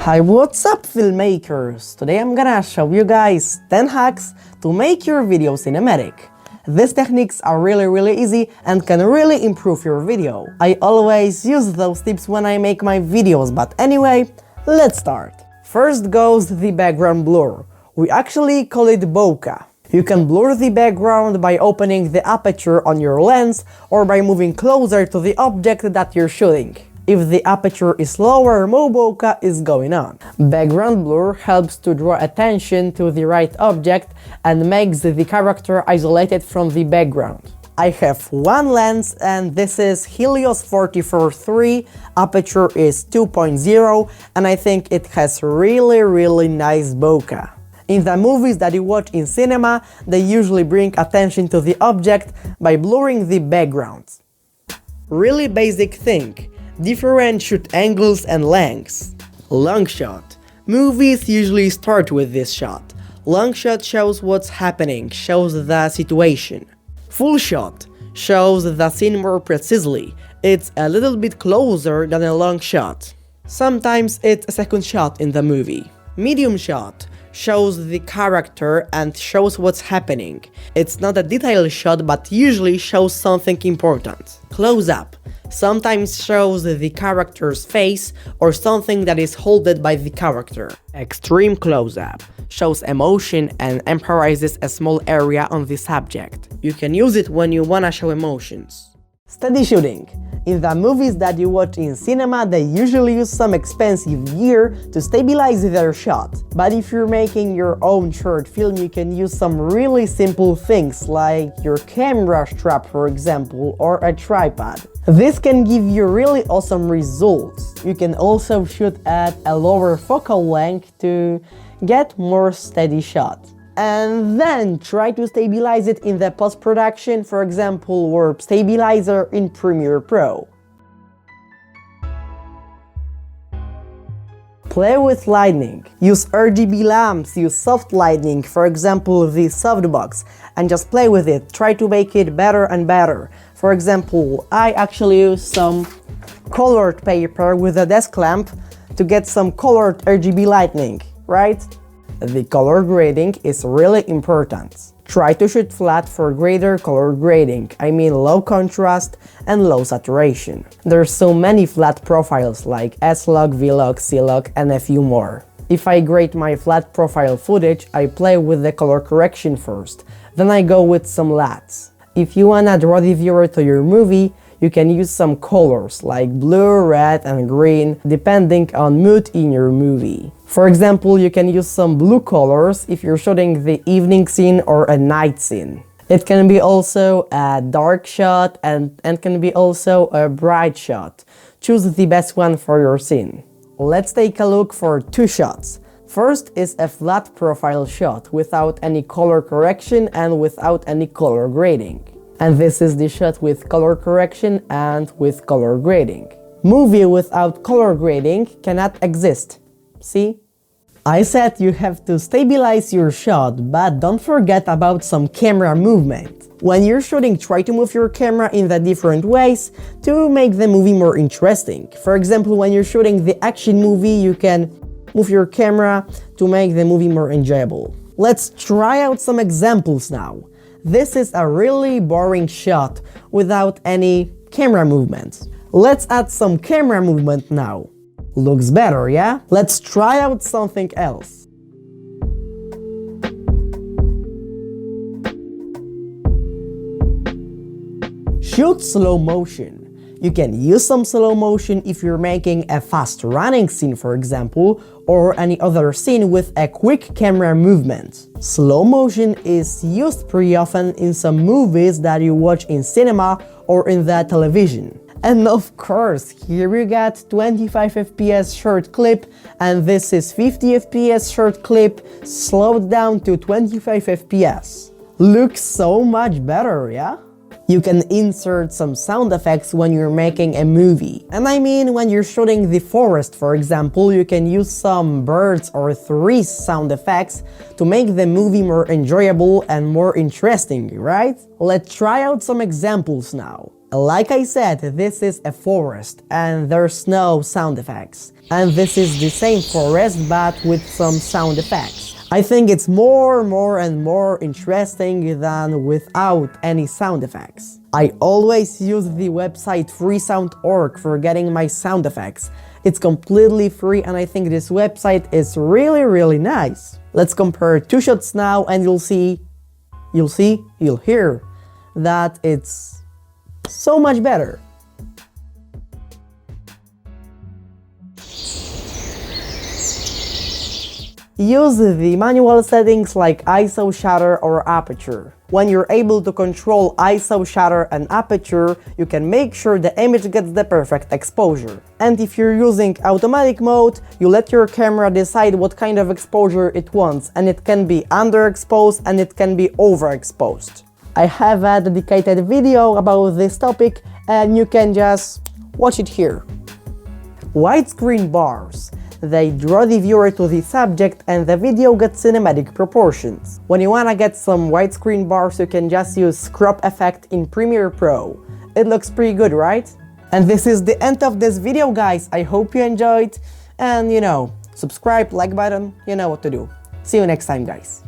Hi, what's up filmmakers? Today I'm gonna show you guys 10 hacks to make your video cinematic. These techniques are really easy and can really improve your video. I always use those tips when I make my videos, but anyway, let's start. First goes the background blur. We actually call it bokeh. You can blur the background by opening the aperture on your lens or by moving closer to the object that you're shooting. If the aperture is lower, more bokeh is going on. Background blur helps to draw attention to the right object and makes the character isolated from the background. I have one lens and this is Helios 44-3, aperture is 2.0 and I think it has really nice bokeh. In the movies that you watch in cinema, they usually bring attention to the object by blurring the background. Really basic thing. Different shoot angles and lengths. Long shot. Movies usually start with this shot. Long shot shows what's happening, shows the situation. Full shot shows the scene more precisely. It's a little bit closer than a long shot. Sometimes it's a second shot in the movie. Medium shot shows the character and shows what's happening. It's not a detailed shot but usually shows something important. Close up sometimes shows the character's face or something that is held by the character. Extreme close-up shows emotion and emphasizes a small area on the subject. You can use it when you wanna show emotions. Steady shooting. In the movies that you watch in cinema, they usually use some expensive gear to stabilize their shot. But if you're making your own short film, you can use some really simple things like your camera strap, for example, or a tripod. This can give you really awesome results. You can also shoot at a lower focal length to get more steady shot. And then try to stabilize it in the post-production, for example, warp stabilizer in Premiere Pro. Play with lighting. Use RGB lamps, use soft lighting, for example the softbox, and just play with it. Try to make it better and better. For example, I actually use some colored paper with a desk lamp to get some colored RGB lighting, right? The color grading is really important. Try to shoot flat for greater color grading, I mean low contrast and low saturation. There's so many flat profiles like S-Log, V-Log, C-Log and a few more. If I grade my flat profile footage, I play with the color correction first, then I go with some LUTs. If you wanna draw the viewer to your movie, you can use some colors like blue, red and green depending on mood in your movie. For example, you can use some blue colors if you're shooting the evening scene or a night scene. It can be also a dark shot and can be also a bright shot. Choose the best one for your scene. Let's take a look for two shots. First is a flat profile shot without any color correction and without any color grading. And this is the shot with color correction and with color grading. Movie without color grading cannot exist. See? I said you have to stabilize your shot, but don't forget about some camera movement. When you're shooting, try to move your camera in the different ways to make the movie more interesting. For example, when you're shooting the action movie, you can move your camera to make the movie more enjoyable. Let's try out some examples now. This is a really boring shot without any camera movement. Let's add some camera movement now. Looks better, yeah? Let's try out something else. Shoot slow motion. You can use some slow motion if you're making a fast running scene, for example, or any other scene with a quick camera movement. Slow motion is used pretty often in some movies that you watch in cinema or in the television. And of course, here you got 25 FPS short clip and this is 50 FPS short clip slowed down to 25 FPS. Looks so much better, yeah? You can insert some sound effects when you're making a movie. And I mean when you're shooting the forest, for example, you can use some birds or trees sound effects to make the movie more enjoyable and more interesting, right? Let's try out some examples now. Like I said, this is a forest and there's no sound effects. And this is the same forest but with some sound effects. I think it's more and more interesting than without any sound effects. I always use the website freesound.org for getting my sound effects. It's completely free and I think this website is really nice. Let's compare two shots now and you'll hear that it's so much better. Use the manual settings like ISO, shutter or aperture. When you're able to control ISO, shutter and aperture, you can make sure the image gets the perfect exposure. And if you're using automatic mode, you let your camera decide what kind of exposure it wants, and it can be underexposed and it can be overexposed. I have a dedicated video about this topic and you can just watch it here. Widescreen bars. They draw the viewer to the subject and the video gets cinematic proportions. When you wanna get some widescreen bars, you can just use crop effect in Premiere Pro. It looks pretty good, right? And this is the end of this video, guys. I hope you enjoyed and subscribe, like button, you know what to do. See you next time, guys.